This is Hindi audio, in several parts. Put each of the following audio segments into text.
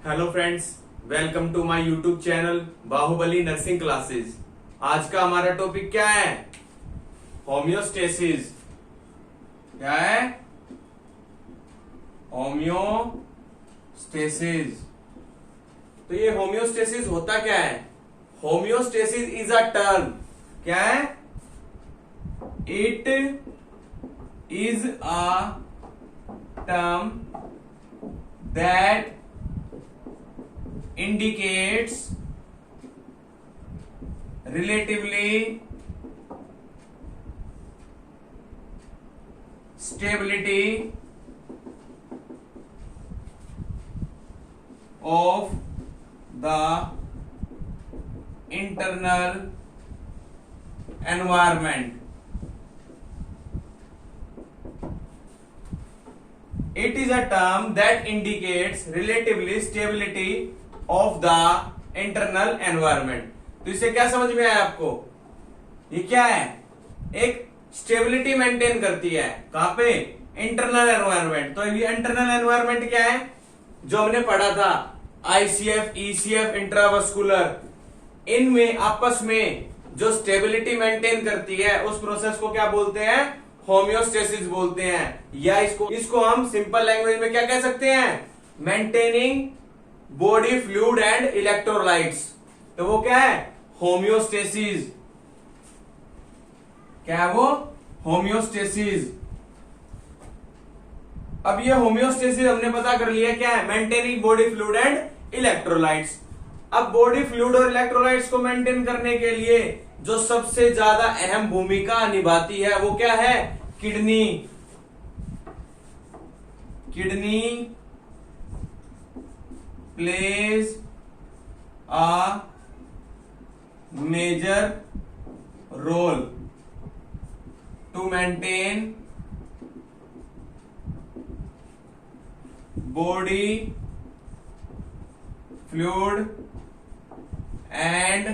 Hello friends, welcome to my YouTube channel Baahubali nursing classes. आज का हमारा टॉपिक क्या है? होम्योस्टेसिस। क्या है? होम्योस्टेसिस। तो ये होम्योस्टेसिस होता क्या है? Homeostasis is a term. क्या है? It is a term that indicates relatively stability of the internal environment. It is a term that indicates relatively stability of the internal environment. तो इससे क्या समझ में आया आपको? ये क्या है? एक स्टेबिलिटी मेंटेन करती है। कहां पे? Internal environment. तो ये इंटरनल एनवायरनमेंट क्या है? जो हमने पढ़ा था आईसीएफ, ईसीएफ, इंट्रावस्कुलर, इनमें आपस में जो स्टेबिलिटी मेंटेन करती है उस प्रोसेस को क्या बोलते हैं? होम्योस्टेसिस बोलते हैं। या इसको हम सिंपल लैंग्वेज में क्या कह सकते हैं? Maintaining body fluid and electrolytes. तो वो क्या है? होम्योस्टेसिस। क्या है वो? होम्योस्टेसिस। अब ये होम्योस्टेसिस हमने पता कर लिया क्या है? Maintaining body fluid and electrolytes. अब बॉडी फ्लूइड और इलेक्ट्रोलाइट्स को मेंटेन करने के लिए जो सबसे ज्यादा अहम भूमिका निभाती है वो क्या है? Kidney. Kidney plays a major role to maintain body fluid and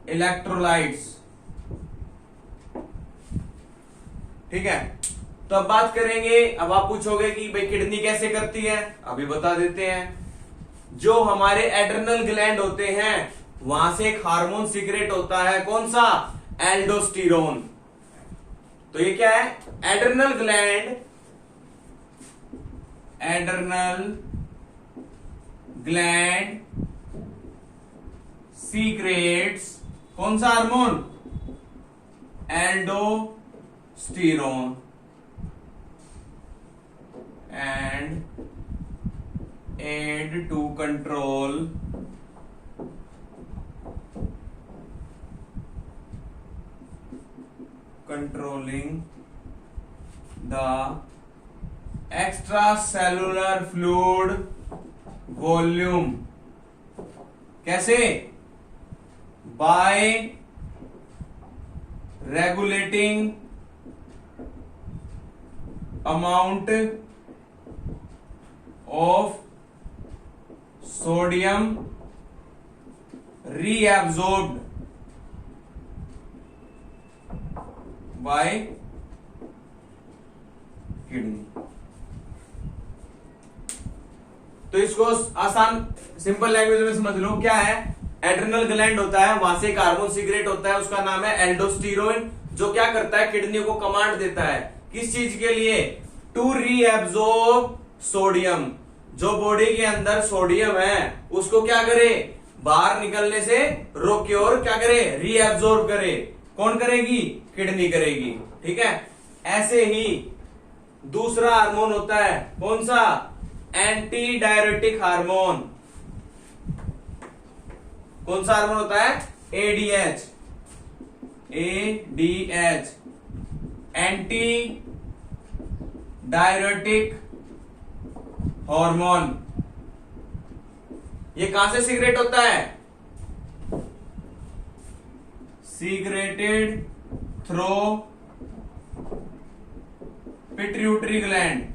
electrolytes. ठीक है, तो अब बात करेंगे। अब आप पूछोगे कि भाई किडनी कैसे करती है? अभी बता देते हैं। जो हमारे एड्रेनल ग्लैंड होते हैं वहां से एक हार्मोन सीक्रेट होता है। कौन सा? एल्डोस्टेरोन। तो ये क्या है? Adrenal gland, adrenal gland secrets कौन सा hormone? Aldosterone. And aid to controlling the extracellular fluid volume। कैसे? by regulating amount of sodium reabsorbed by kidney। तो इसको आसान सिंपल लैंग्वेज में समझ लो। क्या है? एड्रेनल ग्लैंड होता है, वहां से एक हार्मोन सीक्रेट होता है, उसका नाम है एल्डोस्टेरोन, जो क्या करता है? किडनी को कमांड देता है। किस चीज के लिए? To reabsorb sodium. जो बॉडी के अंदर सोडियम है उसको क्या करे? बाहर निकलने से रोके और क्या करे? रीएब्सॉर्ब करे। कौन करेगी? किडनी करेगी। ठीक है, ऐसे ही दूसरा हार्मोन होता है। कौन सा? Anti diuretic hormone. कौन सा हार्मोन होता है? ADH. ADH anti diuretic hormone. ये कहां से सीक्रेट होता है? Secreted through pituitary gland.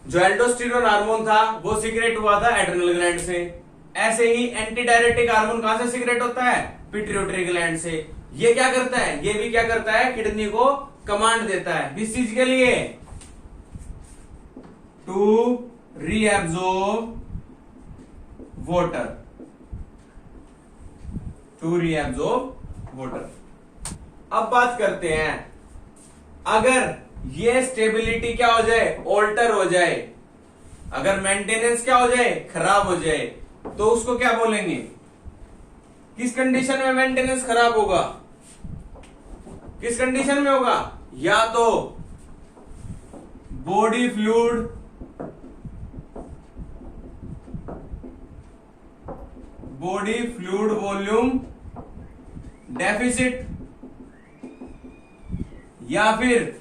जो एल्डोस्टेरोन हार्मोन था वो सीक्रेट हुआ था एड्रेनल ग्लैंड से। ऐसे ही एंटी डायरेटिक हार्मोन कहां से सीक्रेट होता है? पिट्यूटरी ग्लैंड से। ये क्या करता है? ये भी क्या करता है? किडनी को कमांड देता है किस चीज के लिए, to reabsorb water, to reabsorb water. अब बात करते हैं, अगर ये स्टेबिलिटी क्या हो जाए, ऑल्टर हो जाए, अगर मेंटेनेंस क्या हो जाए, खराब हो जाए, तो उसको क्या बोलेंगे, किस कंडीशन में मेंटेनेंस खराब होगा, किस कंडीशन में होगा, या तो बॉडी फ्लूइड वॉल्यूम डेफिसिट, या फिर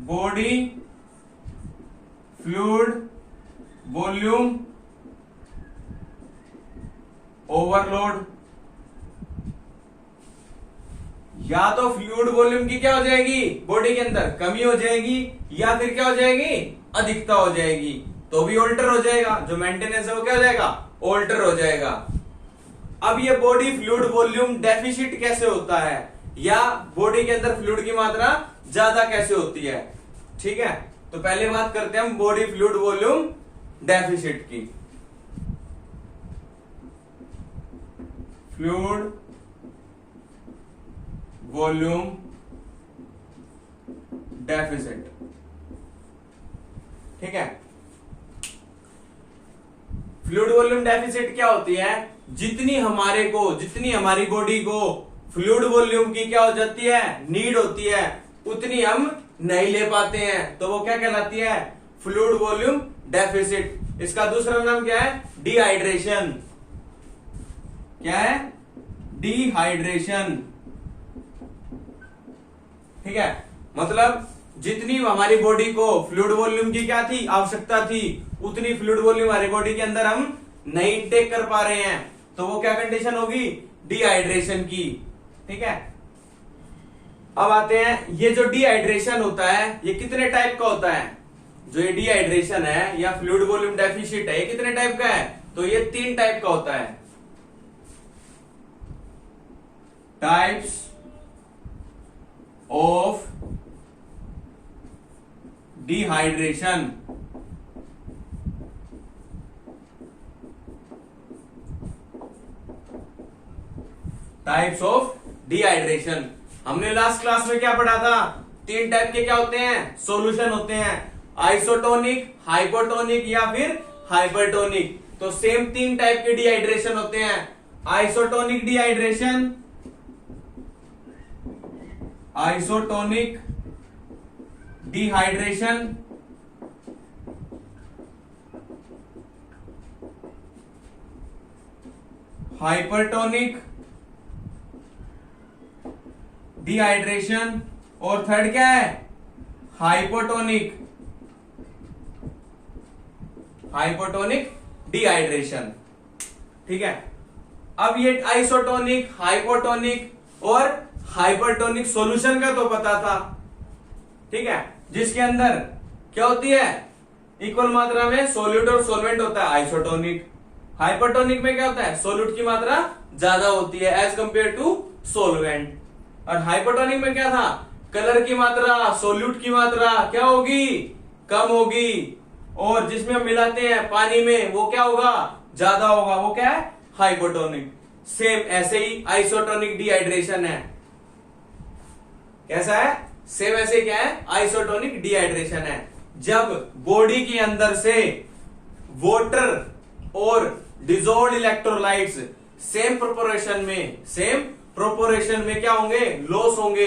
बॉडी फ्लूइड वॉल्यूम ओवरलोड। या तो फ्लूइड वॉल्यूम की क्या हो जाएगी, बॉडी के अंदर कमी हो जाएगी, या फिर क्या हो जाएगी, अधिकता हो जाएगी, तो भी ऑल्टर हो जाएगा, जो मेंटेनेंस है वो क्या हो जाएगा, ऑल्टर हो जाएगा। अब ये बॉडी फ्लूइड वॉल्यूम डेफिसिट कैसे होता है, या बॉडी के अंदर फ्लूइड की मात्रा ज्यादा कैसे होती है, ठीक है। तो पहले बात करते हैं हम बॉडी फ्लूइड वॉल्यूम डेफिसिट की। फ्लूइड वॉल्यूम डेफिसिट, ठीक है। फ्लूइड वॉल्यूम डेफिसिट क्या होती है, जितनी हमारी बॉडी को फ्लूइड वॉल्यूम की क्या हो जाती है, नीड होती है, उतनी हम नहीं ले पाते हैं, तो वो क्या कहलाती है, फ्लूइड वॉल्यूम डेफिसिट। इसका दूसरा नाम क्या है, डिहाइड्रेशन। क्या है, डिहाइड्रेशन, ठीक है। मतलब जितनी हमारी बॉडी को फ्लूइड वॉल्यूम की क्या थी, आवश्यकता थी, उतनी फ्लूइड वॉल्यूम हमारी बॉडी के अंदर हम नहीं इंटेक कर पा रहे हैं, तो वो क्या कंडीशन होगी, डिहाइड्रेशन की, ठीक है। अब आते हैं, ये जो डिहाइड्रेशन होता है ये कितने टाइप का होता है, जो ये डिहाइड्रेशन है या फ्लूइड वॉल्यूम डेफिसिट है, ये कितने टाइप का है, तो ये 3 टाइप का होता है। Types of dehydration. Types of dehydration, हमने लास्ट क्लास में क्या पढ़ा था, 3 टाइप के क्या होते हैं, सॉल्यूशन होते हैं, आइसोटोनिक, हाइपोटोनिक या फिर हाइपरटोनिक। तो सेम 3 टाइप के डिहाइड्रेशन होते हैं, isotonic dehydration, isotonic dehydration, hypertonic dehydration, और थर्ड क्या है, हाइपोटोनिक डिहाइड्रेशन, ठीक है। अब ये आइसोटोनिक, हाइपोटोनिक और हाइपरटोनिक सॉल्यूशन का तो पता था, ठीक है, जिसके अंदर क्या होती है, इक्वल मात्रा में सॉल्यूट और सॉल्वेंट होता है, आइसोटोनिक। हाइपरटोनिक में क्या होता है, सॉल्यूट की मात्रा ज्यादा होती है एज कंपेयर टू सॉल्वेंट। और हाइपोटोनिक में क्या था, कलर की मात्रा, सॉल्यूट की मात्रा क्या होगी, कम होगी, और जिसमें हम मिलाते हैं पानी में वो क्या होगा, ज्यादा होगा, वो क्या है, हाइपोटोनिक। सेम ऐसे ही आइसोटोनिक डिहाइड्रेशन है, कैसा है, सेम ऐसे क्या है, आइसोटोनिक डिहाइड्रेशन है, जब बॉडी के अंदर से वाटर और डिजोल्व्ड इलेक्ट्रोलाइट्स सेम प्रोपोर्शन में क्या होंगे, लॉस होंगे,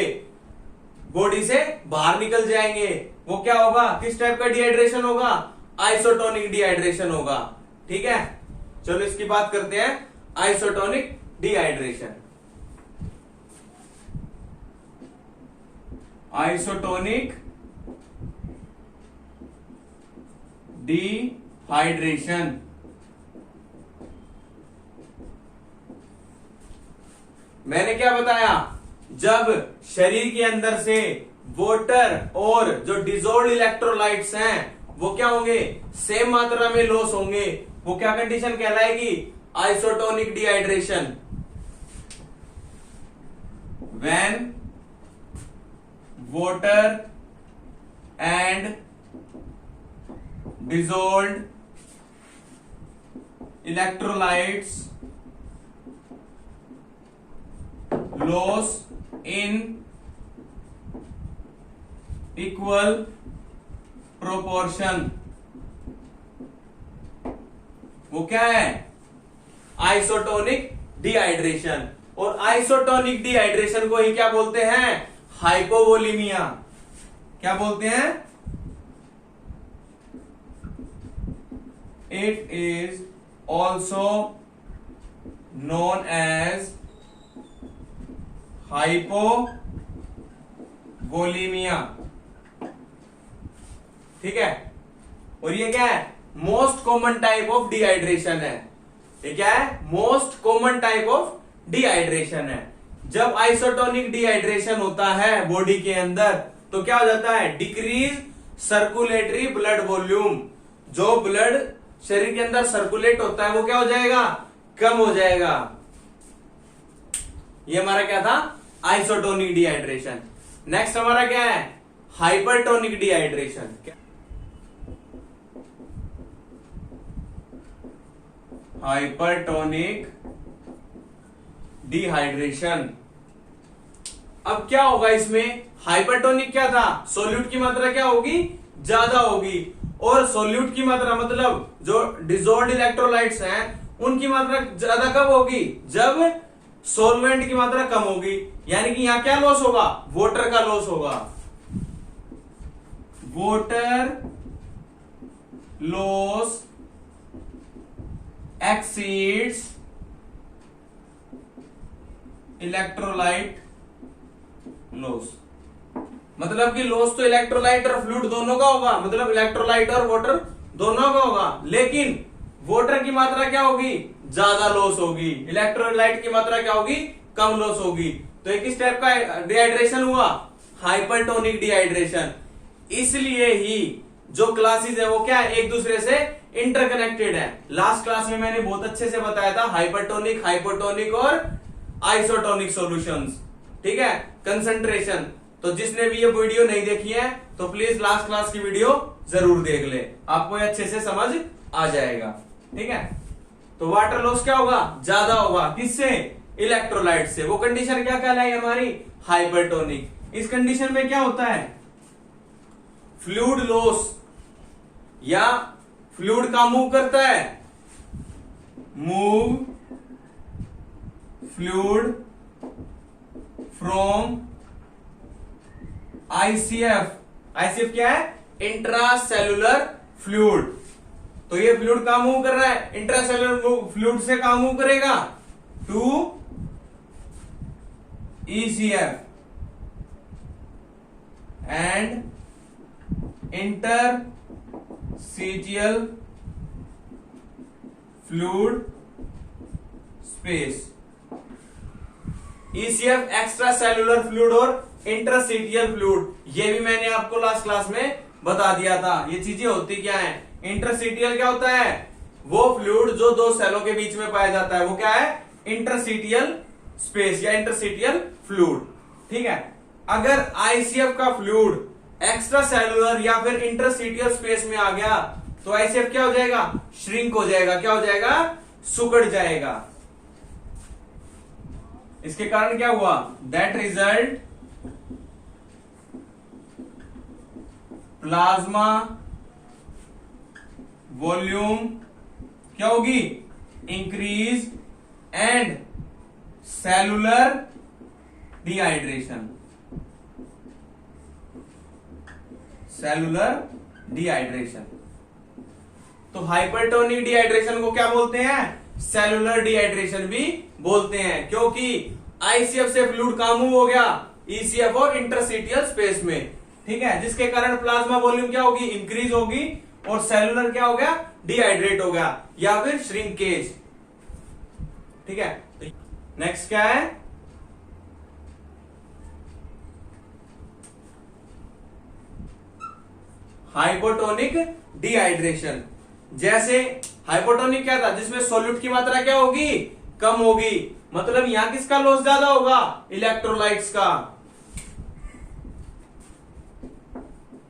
बॉडी से बाहर निकल जाएंगे, वो क्या होगा, किस टाइप का डिहाइड्रेशन होगा, आइसोटोनिक डिहाइड्रेशन होगा, ठीक है। चलो इसकी बात करते हैं, आइसोटोनिक डिहाइड्रेशन। आइसोटोनिक डिहाइड्रेशन, मैंने क्या बताया, जब शरीर के अंदर से वाटर और जो डिजोल्व्ड इलेक्ट्रोलाइट्स हैं वो क्या होंगे, सेम मात्रा में लॉस होंगे, वो क्या कंडीशन कहलाएगी, isotonic dehydration. When water and dissolved electrolytes loss in equal proportion। वो क्या है? Isotonic dehydration. और आइसोटोनिक डिहाइड्रेशन को ही क्या बोलते हैं? हाइपोवोलीमिया। क्या बोलते हैं? It is also known as hypovolemia. ठीक है। और ये क्या है? Most common type of dehydration है। ये क्या है? Most common type of dehydration है। जब आइसोटोनिक डिहाइड्रेशन होता है बॉडी के अंदर तो क्या हो जाता है? Decrease circulatory blood volume. जो ब्लड शरीर के अंदर सर्कुलेट होता है वो क्या हो जाएगा? कम हो जाएगा। ये हमारा क्या था? Isotonic dehydration. नेक्स्ट हमारा क्या है? Hypertonic dehydration. Hypertonic dehydration. अब क्या होगा इसमें? हाइपरटोनिक क्या था? सोल्यूट की मात्रा क्या होगी? ज्यादा होगी। और सोल्यूट की मात्रा मतलब जो डिसॉल्व्ड इलेक्ट्रोलाइट्स हैं उनकी मात्रा ज्यादा कब होगी? जब सोलवेंट की मात्रा कम होगी। यानी कि यहां क्या लॉस होगा? वाटर का लॉस होगा। Water loss exceeds electrolyte loss. मतलब कि लॉस तो इलेक्ट्रोलाइट और फ्लूइड दोनों का होगा, मतलब इलेक्ट्रोलाइट और वाटर दोनों का होगा, लेकिन वाटर की मात्रा क्या होगी? ज्यादा लॉस होगी। इलेक्ट्रोलाइट की मात्रा क्या होगी? कम लॉस होगी। तो एक स्टेप का डिहाइड्रेशन हुआ, हाइपरटोनिक डिहाइड्रेशन। इसलिए ही जो क्लासेस है वो क्या है? एक दूसरे से इंटरकनेक्टेड है। लास्ट क्लास में मैंने बहुत अच्छे से बताया था हाइपरटोनिक, हाइपोटोनिक और आइसोटोनिक सॉल्यूशंस। ठीक है, कंसंट्रेशन। तो जिसने भी ये वीडियो नहीं देखी है तो प्लीज लास्ट क्लास की वीडियो जरूर देख ले, आपको ये अच्छे से समझ आ जाएगा। ठीक है, तो वाटर लॉस क्या होगा? ज्यादा होगा। किससे? इलेक्ट्रोलाइट से। वो कंडीशन क्या कहलाई हमारी? हाइपरटोनिक। इस कंडीशन में क्या होता है? फ्लूइड लॉस या फ्लूइड का मूव करता है, move fluid from ICF. ICF क्या है? Intracellular fluid. तो ये फ्लूइड कहां मूव कर रहा है? इंट्रासेलुलर फ्लूइड से कहां मूव करेगा? To ECF and interstitial fluid space. ECF extra cellular fluid और इंटरस्टिशियल फ्लूइड, ये भी मैंने आपको लास्ट क्लास में बता दिया था। ये चीजें होती क्या है? इंटरस्टिशियल क्या होता है? वो फ्लूइड जो दो सेलों के बीच में पाया जाता है वो क्या है? इंटरस्टिशियल स्पेस या इंटरस्टिशियल फ्लूइड। ठीक है, अगर आईसीएफ का फ्लूइड एक्स्ट्रा सेलुलर या फिर इंटरस्टिशियल स्पेस में आ गया तो आईसीएफ क्या हो जाएगा? श्रिंक हो जाएगा। क्या हो जाएगा? सुकड़ जाएगा। इसके कारण क्या हुआ? दैट रिजल्ट प्लाज्मा वॉल्यूम क्या होगी? Increase and cellular dehydration. Cellular dehydration. तो हाइपरटोनिक डिहाइड्रेशन को क्या बोलते हैं? सेलुलर डिहाइड्रेशन भी बोलते हैं, क्योंकि आईसीएफ से फ्लूइड कहां मूव हो गया? ईसीएफ और इंटरस्टिशियल स्पेस में। ठीक है, जिसके कारण प्लाज्मा वॉल्यूम क्या होगी? इंक्रीज होगी और सेलुलर क्या हो गया? डिहाइड्रेट हो गया या फिर श्रिंकेज। ठीक है, नेक्स्ट क्या है? Hypotonic dehydration. जैसे हाइपोटोनिक क्या था? जिसमें सोल्यूट की मात्रा क्या होगी? कम होगी। मतलब यहां किसका लॉस ज्यादा होगा? इलेक्ट्रोलाइट्स का।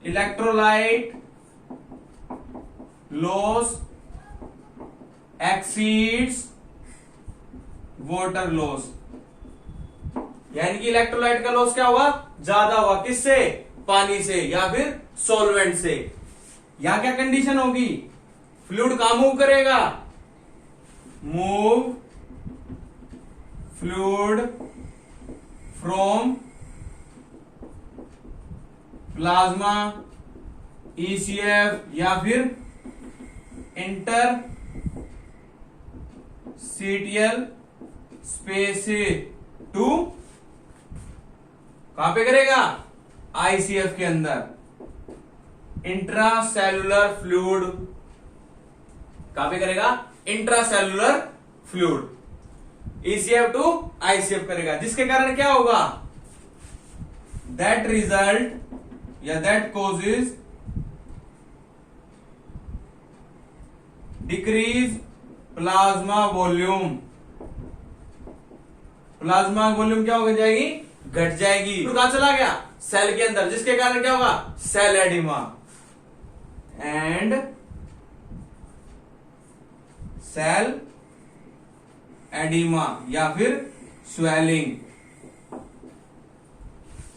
Electrolyte loss exceeds water loss, यानी कि इलेक्ट्रोलाइट का लॉस क्या हुआ, ज्यादा हुआ, किससे, पानी से या फिर सॉल्वेंट से। यहां क्या कंडीशन होगी, फ्लूइड कहां मूव करेगा, move fluid from plasma ECF या फिर इंटरस्टिशियल स्पेस टू कहां पे करेगा, ICF के अंदर, इंट्रासेलुलर फ्लूइड कहां पे करेगा, intracellular fluid, ECF to ICF करेगा, जिसके कारण क्या होगा, दैट रिजल्ट या that causes decrease plasma volume, plasma volume क्या हो जाएगी, घट जाएगी, तो कहां चला गया, सेल के अंदर, जिसके कारण क्या होगा, cell edema and cell edema या फिर स्वेलिंग,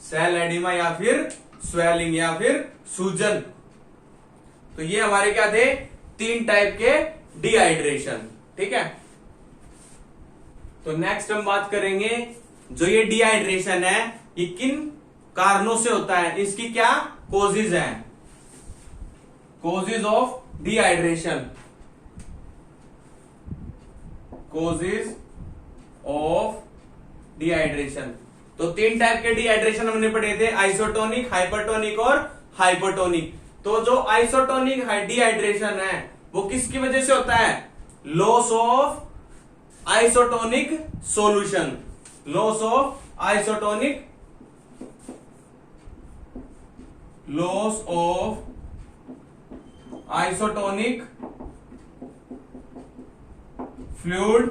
सेल एडिमा या फिर स्वेलिंग या फिर सूजन। तो ये हमारे क्या थे, 3 टाइप के डिहाइड्रेशन, ठीक है। तो नेक्स्ट हम बात करेंगे, जो ये डिहाइड्रेशन है ये किन कारणों से होता है, इसकी क्या कॉजेज हैं, causes of dehydration, causes of dehydration. तो 3 टाइप के डिहाइड्रेशन हमने पढ़े थे, आइसोटोनिक, हाइपरटोनिक और हाइपोटोनिक। तो जो आइसोटोनिक डिहाइड्रेशन है वो किसकी वजह से होता है, loss of isotonic solution, loss of isotonic, loss of isotonic fluid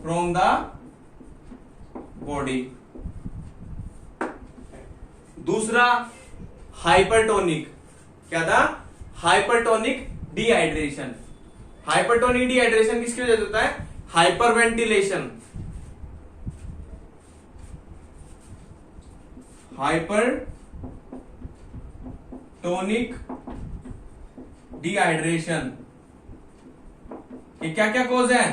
from the body. दूसरा हाइपरटोनिक, क्या था, हाइपरटोनिक डिहाइड्रेशन। हाइपरटोनिक डिहाइड्रेशन किसकी वजह से होता है, हाइपरवेंटिलेशन, हाइपरटोनिक डिहाइड्रेशन ये क्या क्या कॉज है,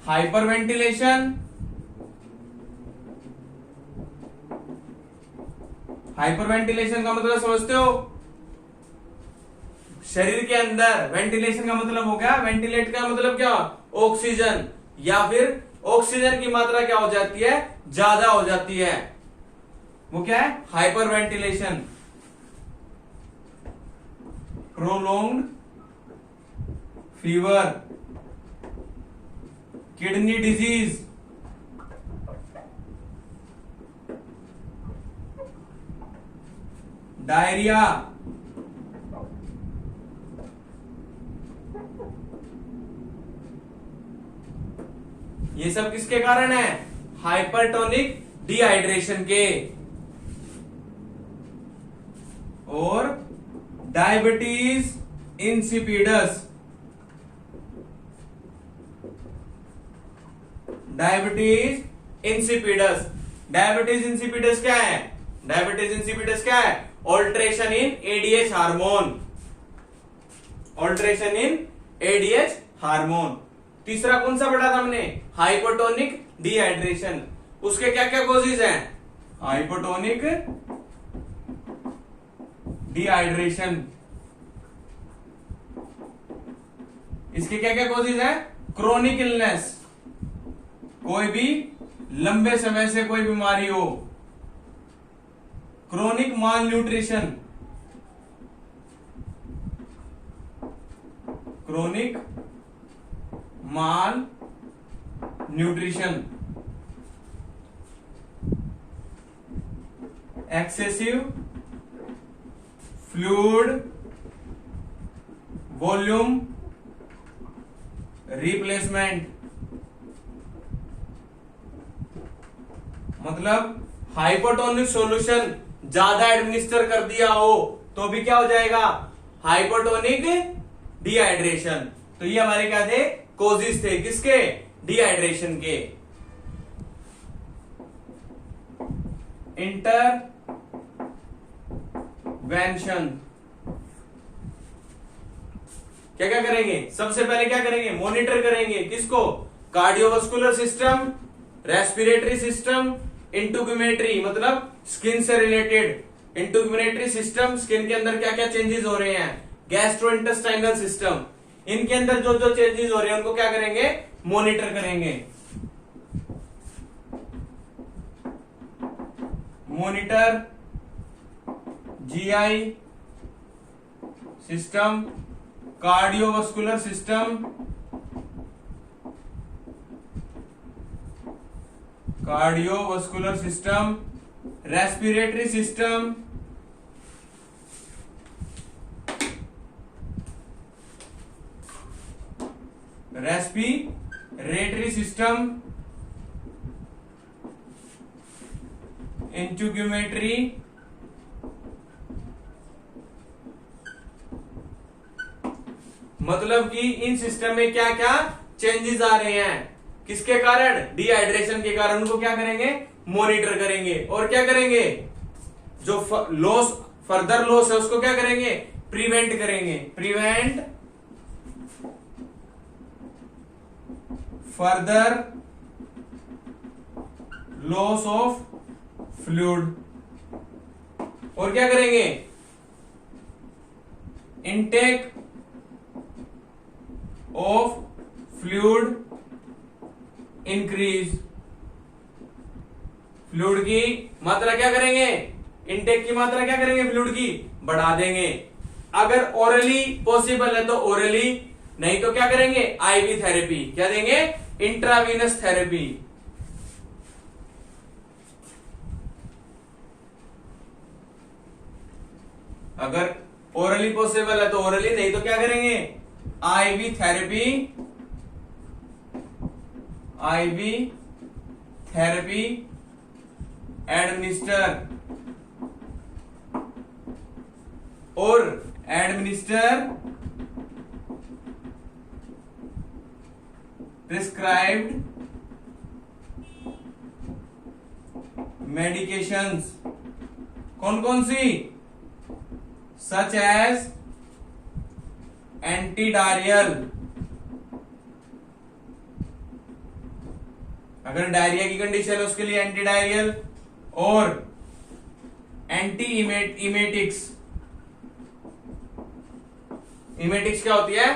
हाइपरवेंटिलेशन, हाइपरवेंटिलेशन का मतलब समझते हो, शरीर के अंदर वेंटिलेशन का मतलब हो गया, वेंटिलेट का मतलब क्या, ऑक्सीजन, या फिर ऑक्सीजन की मात्रा क्या हो जाती है, ज्यादा हो जाती है, वो क्या है, hyperventilation. Prolonged fever, kidney disease, diarrhoea, ये सब किसके कारण है, हाइपरटोनिक डिहाइड्रेशन के। और diabetes insipidus, diabetes insipidus, diabetes insipidus क्या है, डायबिटीज इंसिपिडस क्या है, ऑल्ट्रेशन इन एडीएच हार्मोन, ऑल्ट्रेशन इन एडीएच हार्मोन। तीसरा कौन सा पढ़ा था हमने, हाइपोटोनिक डिहाइड्रेशन, उसके क्या क्या कॉजेज हैं, हाइपोटोनिक डिहाइड्रेशन, इसके क्या क्या कॉजेज हैं, क्रोनिक इलनेस, कोई भी लंबे समय से कोई बीमारी हो, chronic malnutrition, chronic malnutrition, excessive fluid volume replacement, मतलब हाइपोटोनिक सॉल्यूशन ज्यादा एडमिनिस्टर कर दिया हो तो भी क्या हो जाएगा, हाइपोटोनिक डिहाइड्रेशन। तो ये हमारे क्या थे, कोजिस थे, किसके, डिहाइड्रेशन के। इंटरवेंशन क्या क्या करेंगे, सबसे पहले क्या करेंगे, मॉनिटर करेंगे, किसको, cardiovascular system, respiratory system, integumentary मतलब स्किन से रिलेटेड, इंटुगुमेटरी सिस्टम स्किन के अंदर क्या क्या चेंजेस हो रहे हैं, गैस्ट्रोइंटेस्टाइनल सिस्टम, इनके अंदर जो जो चेंजेस हो रहे हैं उनको क्या करेंगे, मॉनिटर करेंगे। Monitor GI system, cardiovascular system, cardiovascular system, respiratory system, respiratory system, integumentary, मतलब कि इन सिस्टम में क्या क्या चेंजेस आ रहे हैं, किसके कारण, डिहाइड्रेशन के कारण, उनको क्या करेंगे, मॉनिटर करेंगे। और क्या करेंगे, जो लॉस, फर्दर लॉस है उसको क्या करेंगे, प्रिवेंट करेंगे, prevent further loss of fluid. और क्या करेंगे, intake of fluid increase, fluid की मात्रा क्या करेंगे, इनटेक की मात्रा क्या करेंगे, फ्लूइड की बढ़ा देंगे। अगर ओरली पॉसिबल है तो ओरली, नहीं तो क्या करेंगे, आईवी थेरेपी, क्या देंगे, इंट्रावीनस थेरेपी। अगर ओरली पॉसिबल है तो ओरली, नहीं तो क्या करेंगे, ivy therapy, ivy therapy administer और एडमिनिस्टर प्रिस्क्राइब्ड मेडिकेशंस, कौन कौन सी, सच एज एंटीडायरियल, अगर डायरिया की कंडीशन है उसके लिए एंटीडायरियल, और एंटी इमेटिक्स, इमेटिक्स क्या होती है,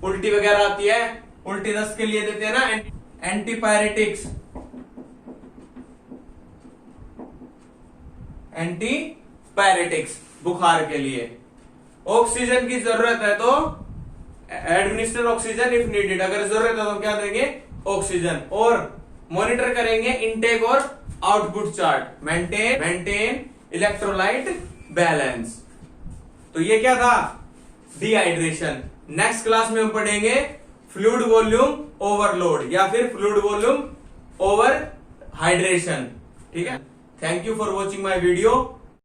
उल्टी वगैरह आती है, उल्टी दस्त के लिए देते हैं ना, एंटीपायरेटिक्स, एंटीपायरेटिक्स बुखार के लिए। ऑक्सीजन की जरूरत है तो एडमिनिस्टर ऑक्सीजन इफ नीडेड, अगर जरूरत है तो क्या देंगे, ऑक्सीजन। और मॉनिटर करेंगे इनटेक और output chart, maintain electrolyte balance. तो ये क्या था, डिहाइड्रेशन। नेक्स्ट क्लास में हम पढ़ेंगे फ्लूइड वॉल्यूम ओवरलोड या फिर फ्लूइड वॉल्यूम ओवर हाइड्रेशन। ठीक है, thank you for watching my video.